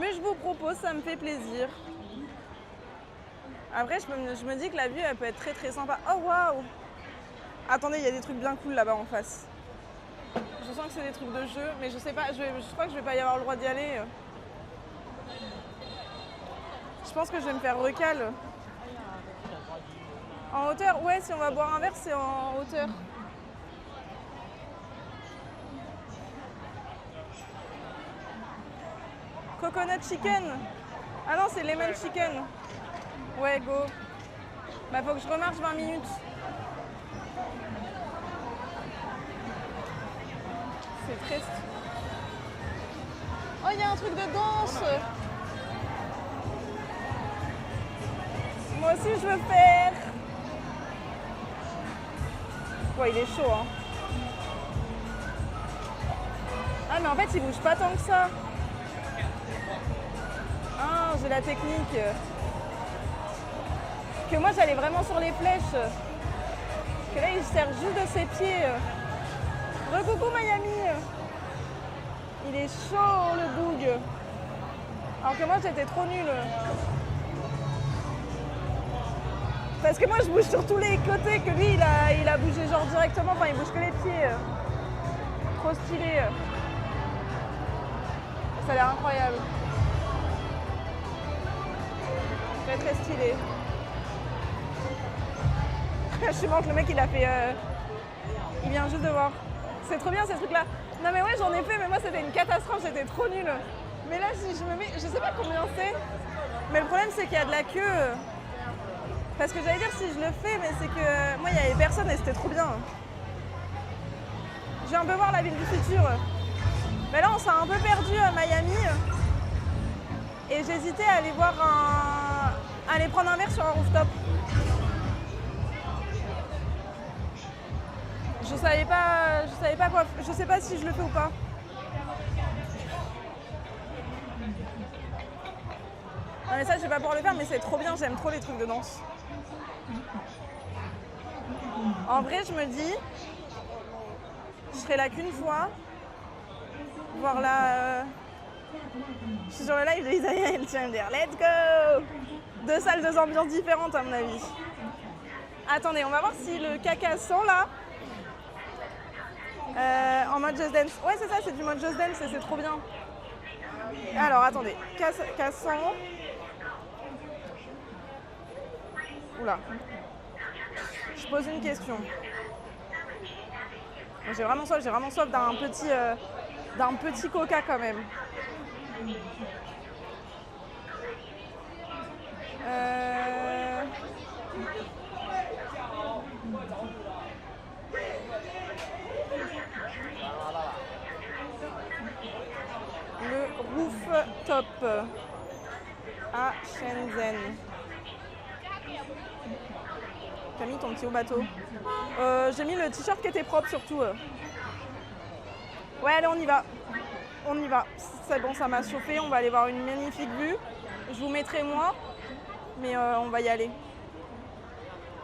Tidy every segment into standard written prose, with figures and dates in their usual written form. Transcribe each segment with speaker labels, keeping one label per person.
Speaker 1: Mais je vous propose, ça me fait plaisir. Après, je me dis que la vue, elle peut être très très sympa. Oh waouh! Attendez, il y a des trucs bien cool là-bas en face. Je sens que c'est des trucs de jeu, mais je sais pas, je crois que je vais pas y avoir le droit d'y aller. Je pense que je vais me faire recal. En hauteur? Ouais, si on va boire un verre, c'est en hauteur. Coconut chicken. Ah non, c'est lemon chicken. Ouais, go. Bah, faut que je remarche 20 minutes. C'est triste. Oh, il y a un truc de danse. Moi aussi, je veux faire. Ouais, il est chaud, hein. Ah, mais en fait, il bouge pas tant que ça. Ah, j'ai la technique. Que moi, j'allais vraiment sur les flèches. Que là, il sert juste de ses pieds. Recoucou Miami. Il est chaud, le boug. Alors que moi, j'étais trop nulle. Parce que moi, je bouge sur tous les côtés, que lui, il a bougé genre directement. Enfin, il bouge que les pieds. Trop stylé. Ça a l'air incroyable. Très très stylé. Je suis morte, le mec il a fait... il vient juste de voir. C'est trop bien ces trucs là. Non mais ouais, j'en ai fait, mais moi c'était une catastrophe, j'étais trop nulle. Mais là si je me mets, je sais pas combien c'est, mais le problème c'est qu'il y a de la queue. Parce que j'allais dire si je le fais, mais c'est que moi il y avait personne et c'était trop bien. Je vais un peu voir la ville du futur. Mais là on s'est un peu perdu à Miami. Et j'hésitais à aller voir aller prendre un verre sur un rooftop. Je savais pas quoi. Je sais pas si je le fais ou pas. Non mais ça je vais pas pouvoir le faire, mais c'est trop bien, j'aime trop les trucs de danse. En vrai je me dis, je serai là qu'une fois, voir la... Je suis sur le live de Isaiah et le Challenger, let's go! 2 salles, 2 ambiances différentes à mon avis. Attendez, on va voir si le caca sent là. En mode Just Dance. Ouais c'est ça, c'est du mode Just Dance et c'est trop bien. Alors attendez, cassant. Oula. Je pose une question. J'ai vraiment soif d'un petit coca quand même. Le rooftop à Shenzhen. T'as mis ton petit haut bateau. J'ai mis le t-shirt qui était propre surtout. Ouais allez on y va. On y va. C'est bon, ça m'a chauffé. On va aller voir une magnifique vue. Je vous mettrai moi, mais on va y aller.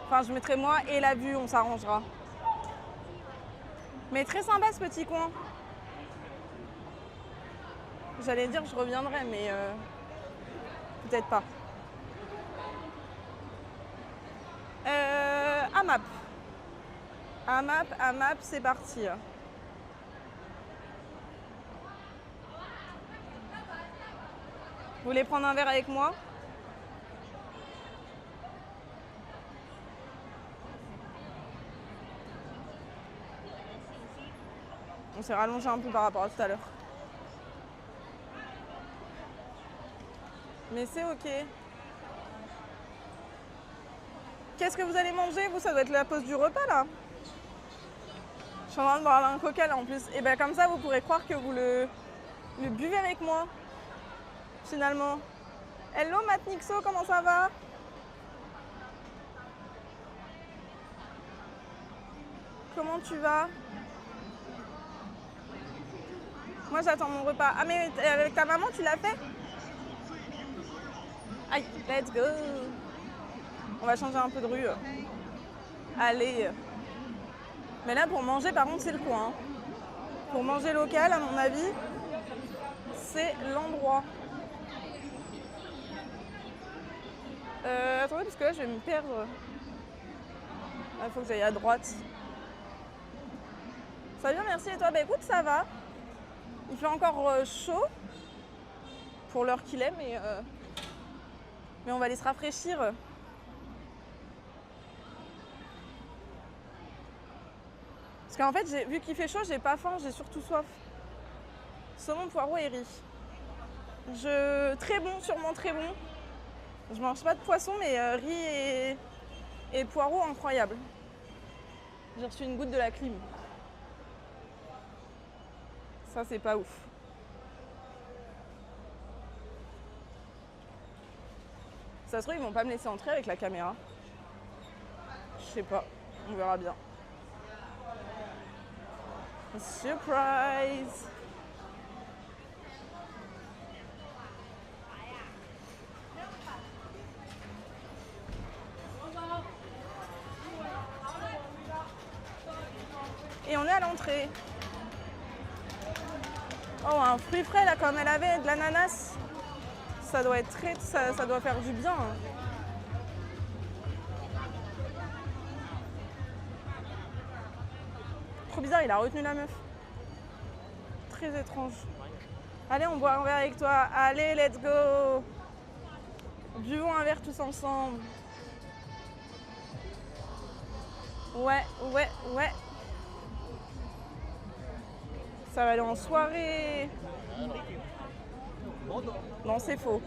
Speaker 1: Enfin je mettrai moi et la vue, on s'arrangera. Mais très sympa ce petit coin. J'allais dire je reviendrai, mais peut-être pas. AMAP, c'est parti. Vous voulez prendre un verre avec moi? On s'est rallongé un peu par rapport à tout à l'heure. Mais c'est ok. Qu'est-ce que vous allez manger? Vous, ça doit être la pause du repas là. Je suis en train de boire un coca là en plus. Et bien comme ça, vous pourrez croire que vous le buvez avec moi. Finalement. Hello Matt Nixo, comment ça va? Comment tu vas? Moi j'attends mon repas. Ah mais avec ta maman tu l'as fait? Aïe, let's go. On va changer un peu de rue. Allez. Mais là pour manger par contre c'est le coin. Pour manger local à mon avis, c'est l'endroit. Attendez, parce que là, je vais me perdre. Il faut que j'aille à droite. Ça va bien, merci. Et toi? Bah écoute, ça va. Il fait encore chaud pour l'heure qu'il est, mais on va aller se rafraîchir. Parce qu'en fait, vu qu'il fait chaud, j'ai pas faim, j'ai surtout soif. Saumon, poireau et riz. Très bon, sûrement très bon. Je mange pas de poisson, mais riz et poireau, incroyable. J'ai reçu une goutte de la clim. Ça, c'est pas ouf. Ça se trouve, ils vont pas me laisser entrer avec la caméra. Je sais pas, on verra bien. Surprise! Et on est à l'entrée. Oh, un fruit frais là, comme elle avait, de l'ananas. Ça doit être ça doit faire du bien. Trop bizarre, il a retenu la meuf. Très étrange. Allez, on boit un verre avec toi. Allez, let's go. Buvons un verre tous ensemble. Ouais. Ça va aller en soirée. Non, c'est faux.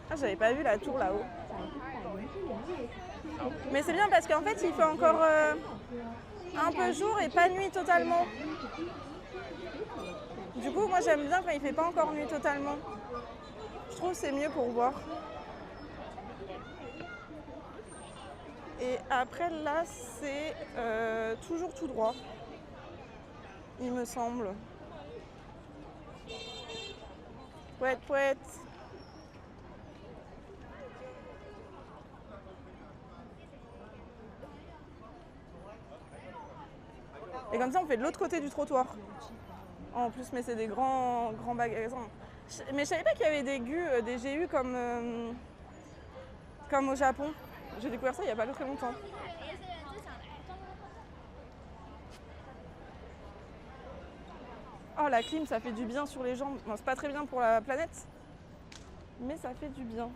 Speaker 1: Ah, j'avais pas vu la tour là-haut. Mais c'est bien parce qu'en fait, il fait encore un peu jour et pas nuit totalement. Du coup, moi j'aime bien quand il fait pas encore nuit totalement. Je trouve que c'est mieux pour voir. Et après là, c'est toujours tout droit, il me semble. Pouette. Et comme ça, on fait de l'autre côté du trottoir. En plus, mais c'est des grands magasins. Mais je savais pas qu'il y avait des GU comme au Japon. J'ai découvert ça il y a pas très longtemps. Oh, la clim, ça fait du bien sur les jambes. Bon, c'est pas très bien pour la planète, mais ça fait du bien.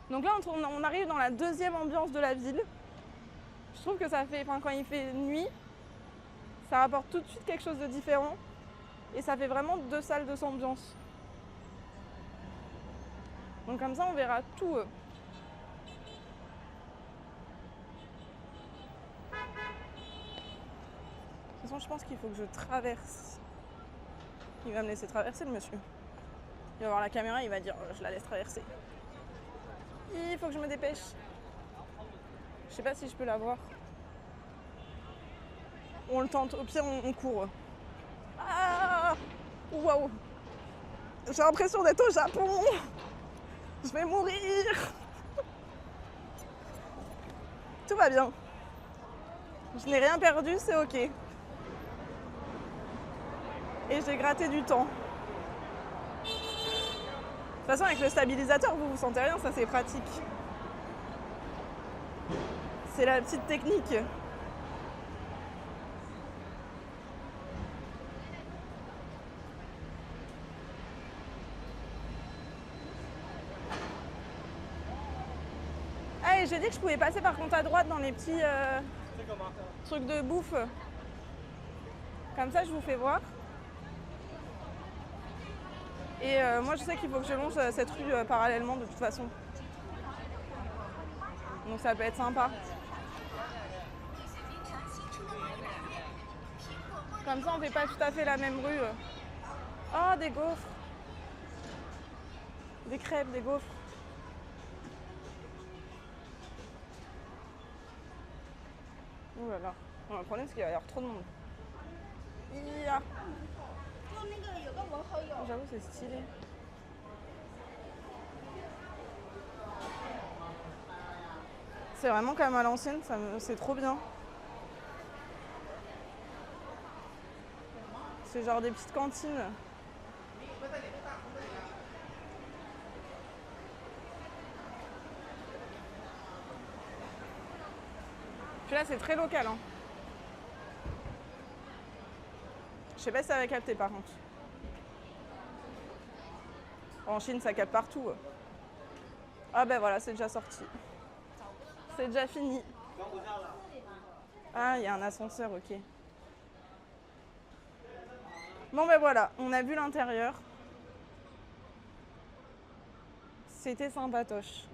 Speaker 1: Donc là, on arrive dans la deuxième ambiance de la ville. Je trouve que ça fait, quand il fait nuit, ça apporte tout de suite quelque chose de différent. Et ça fait vraiment deux salles de ambiance. Donc comme ça, on verra tout. De toute façon, je pense qu'il faut que je traverse. Il va me laisser traverser, le monsieur. Il va voir la caméra, il va dire je la laisse traverser. Il faut que je me dépêche. Je sais pas si je peux la voir. On le tente, au pire on court. Ah, waouh. J'ai l'impression d'être au Japon. Je vais mourir. Tout va bien. Je n'ai rien perdu, c'est ok. Et j'ai gratté du temps. De toute façon, avec le stabilisateur, vous sentez rien, ça c'est pratique. C'est la petite technique. Ah, et j'ai dit que je pouvais passer par contre à droite dans les petits trucs de bouffe. Comme ça, je vous fais voir. Et moi, je sais qu'il faut que je longe cette rue parallèlement de toute façon. Donc ça peut être sympa. Comme ça, on fait pas tout à fait la même rue. Oh, des gaufres. Des crêpes, des gaufres. Oh là là. Le problème, c'est qu'il va y avoir trop de monde. Yeah. J'avoue, c'est stylé. C'est vraiment comme à l'ancienne, c'est trop bien. C'est genre des petites cantines. Puis là, c'est très local. Hein. Je sais pas si ça va capter par contre. En Chine, ça capte partout. Ah ben voilà, c'est déjà sorti. C'est déjà fini. Ah, il y a un ascenseur, ok. Bon ben voilà, on a vu l'intérieur. C'était sympatoche.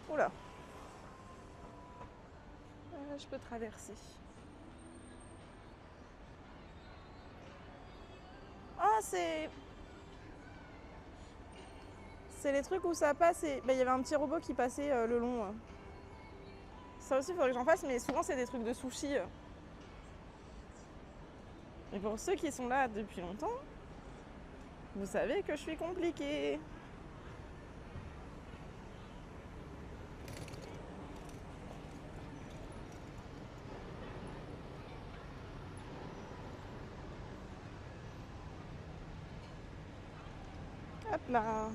Speaker 1: Oula. Je peux traverser. Ah, c'est les trucs où ça passe et... il y avait un petit robot qui passait le long. Ça aussi, il faudrait que j'en fasse, mais souvent, c'est des trucs de sushi. Et pour ceux qui sont là depuis longtemps, vous savez que je suis compliquée. Hop là.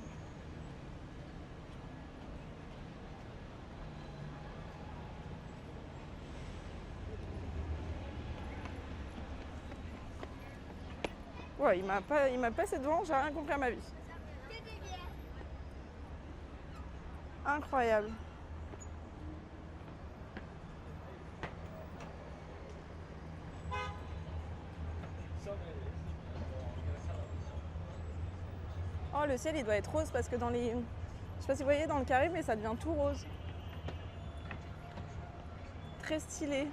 Speaker 1: Ouais, il m'a passé devant, j'ai rien compris à ma vie. Incroyable. Oh, le ciel, il doit être rose parce que dans les... Je sais pas si vous voyez dans le carré, mais ça devient tout rose. Très stylé.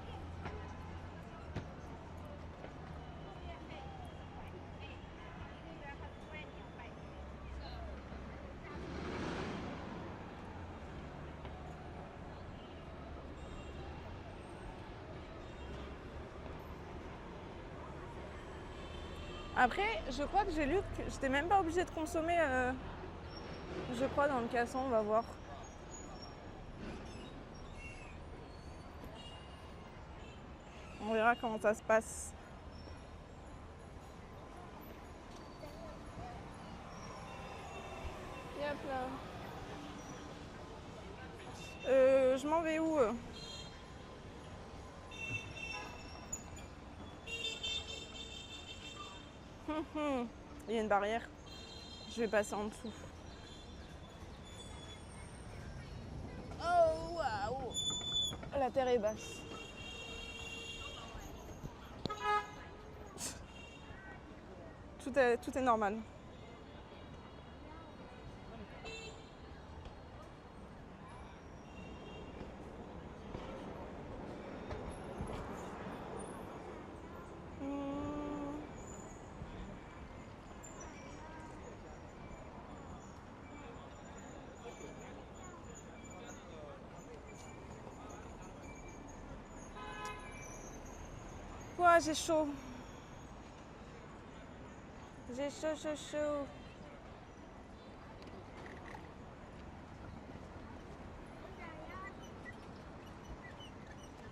Speaker 1: Après, je crois que j'ai lu que j'étais même pas obligée de consommer, je crois, dans le casson, on va voir. On verra comment ça se passe. Et hop là. Je m'en vais où Il y a une barrière. Je vais passer en dessous. Oh waouh! La terre est basse. Tout est normal. Ouah, j'ai chaud. J'ai chaud.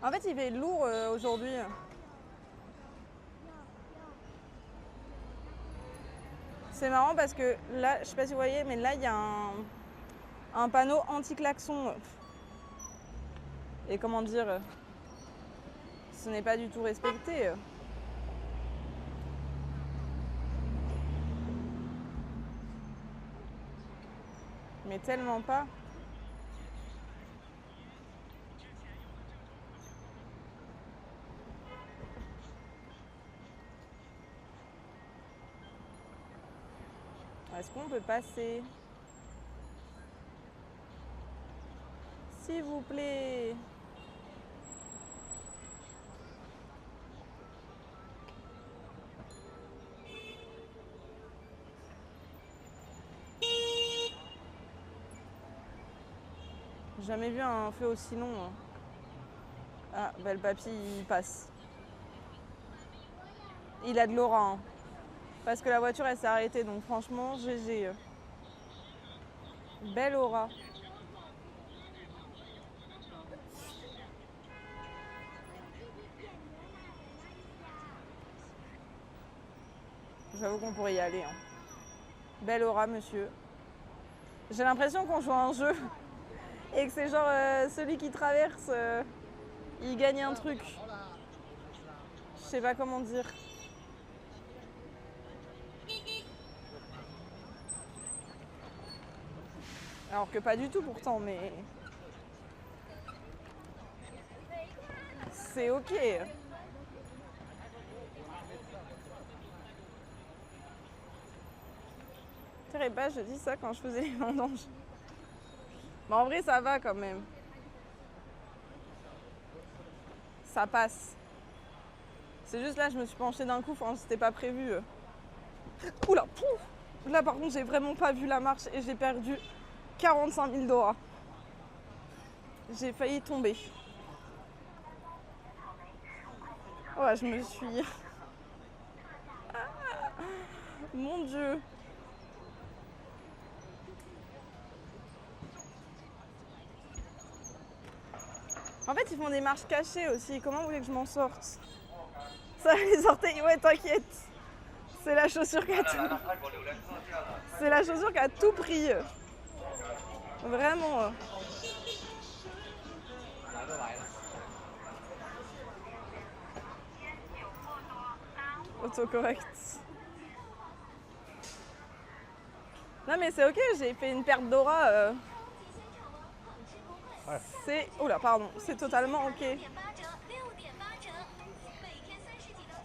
Speaker 1: En fait, il fait lourd aujourd'hui. C'est marrant parce que là, je sais pas si vous voyez, mais là, il y a un panneau anti-klaxon. Et comment dire, ce n'est pas du tout respecté. Mais tellement pas. Est-ce qu'on peut passer? S'il vous plaît. J'ai jamais vu un feu aussi long. Ah, bah le papy, il passe. Il a de l'aura. Hein. Parce que la voiture, elle s'est arrêtée. Donc franchement, GG. Belle aura. J'avoue qu'on pourrait y aller. Hein. Belle aura, monsieur. J'ai l'impression qu'on joue à un jeu et que c'est genre celui qui traverse, il gagne un truc. Je sais pas comment dire. Alors que pas du tout pourtant, mais c'est ok. Je pas, je dis ça quand je faisais les vendanges. Mais en vrai, ça va quand même. Ça passe. C'est juste là, je me suis penchée d'un coup, enfin, c'était pas prévu. Oula, pouf. Là, par contre, j'ai vraiment pas vu la marche et j'ai perdu 45 000 dollars. J'ai failli tomber. Oh, je me suis... Mon Dieu. En fait, ils font des marches cachées aussi. Comment vous voulez que je m'en sorte? Ça, les orteils, ouais, t'inquiète. C'est la chaussure qui a tout... C'est la chaussure qui a tout pris. Vraiment. Autocorrect. Non mais c'est ok, j'ai fait une perte d'aura. Ouais. C'est... Oula, pardon. C'est totalement ok. Et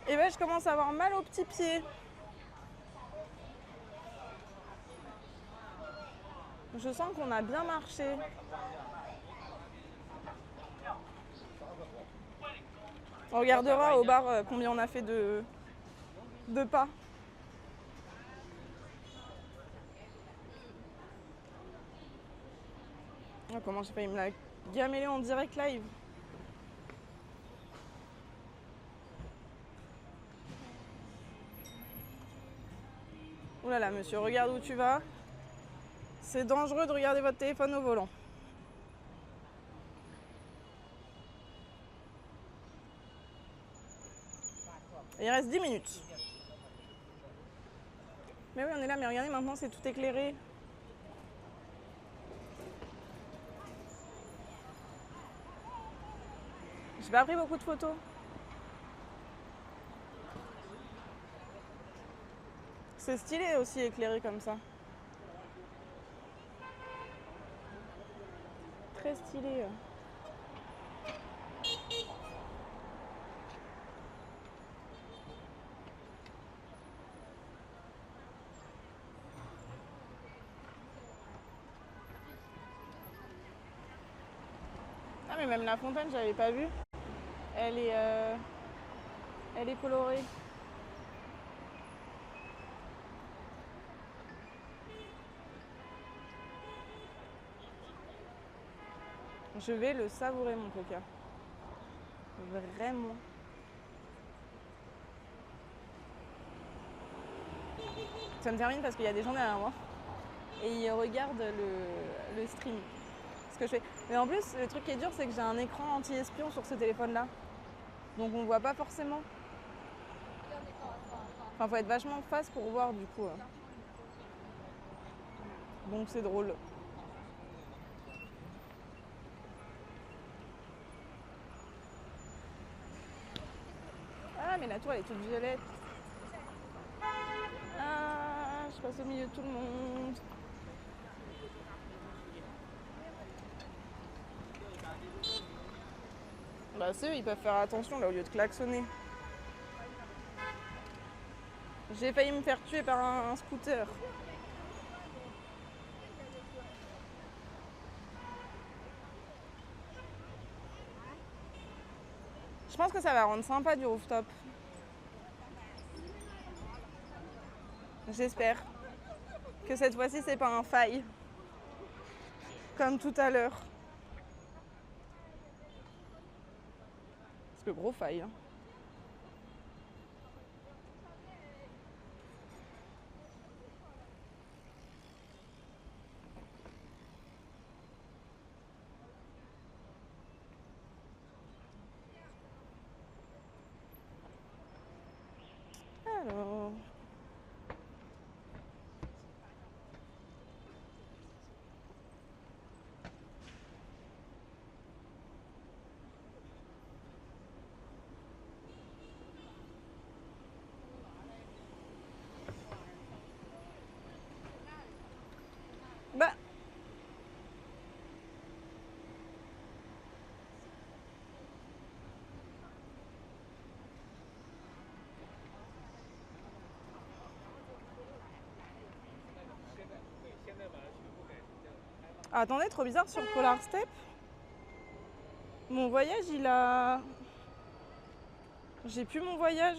Speaker 1: ben je commence à avoir mal aux petits pieds. Je sens qu'on a bien marché. On regardera au bar combien on a fait de pas. Oh, comment j'ai failli me la gameler en direct live. Ouh là là, monsieur, regarde où tu vas. C'est dangereux de regarder votre téléphone au volant. Et il reste 10 minutes. Mais oui, on est là, mais regardez, maintenant c'est tout éclairé. J'ai pas pris beaucoup de photos. C'est stylé aussi éclairé comme ça. Très stylé. Ah mais même la fontaine, j'avais pas vu. Elle est colorée. Je vais le savourer mon coca. Vraiment. Ça me termine parce qu'il y a des gens derrière moi. Et ils regardent le stream. Ce que je fais. Mais en plus, le truc qui est dur, c'est que j'ai un écran anti-espion sur ce téléphone-là. Donc on voit pas forcément. Enfin, faut être vachement face pour voir du coup. Donc c'est drôle. Ah, mais la tour elle est toute violette. Ah, je passe au milieu de tout le monde. Bah c'est eux, ils peuvent faire attention là au lieu de klaxonner. J'ai failli me faire tuer par un scooter. Je pense que ça va rendre sympa du rooftop. J'espère que cette fois-ci c'est pas un fail. Comme tout à l'heure. Parce que gros fail. Hein. Bah. Attendez, trop bizarre sur Polar Step. Mon voyage, il a... J'ai plus mon voyage.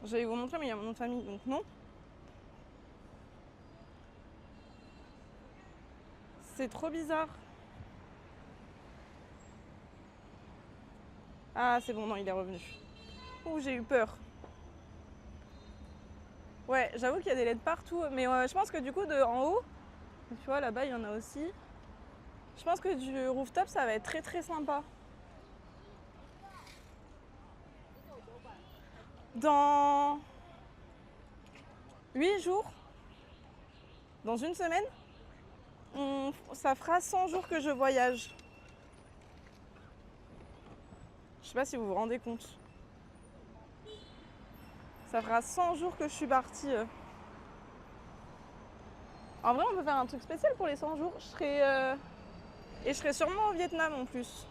Speaker 1: J'allais vous montrer, mais il y a mon nom de famille, donc non. C'est trop bizarre. Ah, c'est bon, non, il est revenu. Ouh, j'ai eu peur. Ouais, j'avoue qu'il y a des LED partout, mais je pense que du coup, en haut, tu vois, là-bas, il y en a aussi. Je pense que du rooftop, ça va être très très sympa. Dans 8 jours, dans une semaine, ça fera 100 jours que je voyage. Je sais pas si vous vous rendez compte. Ça fera 100 jours que je suis partie. En vrai, on peut faire un truc spécial pour les 100 jours. Et je serai sûrement au Vietnam en plus.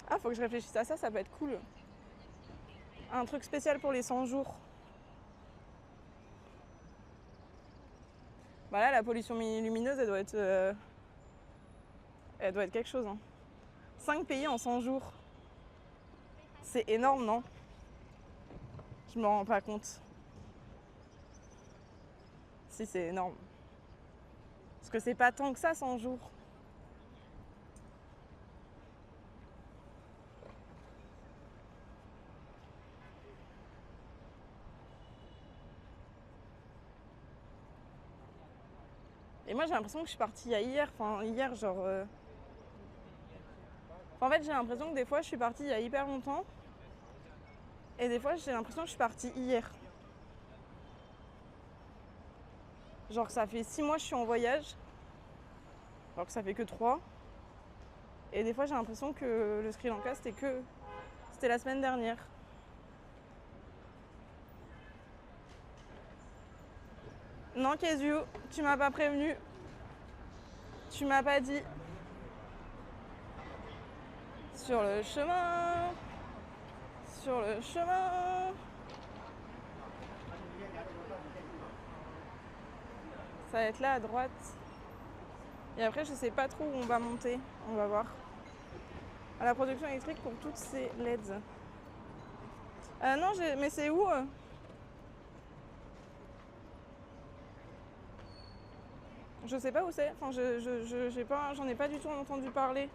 Speaker 1: Ah, faut que je réfléchisse à ça, ça peut être cool. Un truc spécial pour les 100 jours. Bah là, la pollution lumineuse, elle doit être quelque chose. Hein. 5 pays en 100 jours. C'est énorme, non? Je me rends pas compte. Si, c'est énorme. Parce que c'est pas tant que ça, 100 jours. Et moi, j'ai l'impression que je suis partie hier. Enfin, hier, genre... En fait, j'ai l'impression que des fois, je suis partie il y a hyper longtemps. Et des fois, j'ai l'impression que je suis partie hier. Genre, ça fait 6 mois que je suis en voyage. Alors que ça fait que 3. Et des fois, j'ai l'impression que le Sri Lanka, c'était la semaine dernière. Non, Kezio, tu m'as pas prévenu. Tu m'as pas dit. Sur le chemin. Sur le chemin. Ça va être là à droite. Et après, je sais pas trop où on va monter. On va voir. À la production électrique pour toutes ces LEDs. Non, mais c'est où Je sais pas où c'est. Enfin, j'en ai pas du tout entendu parler.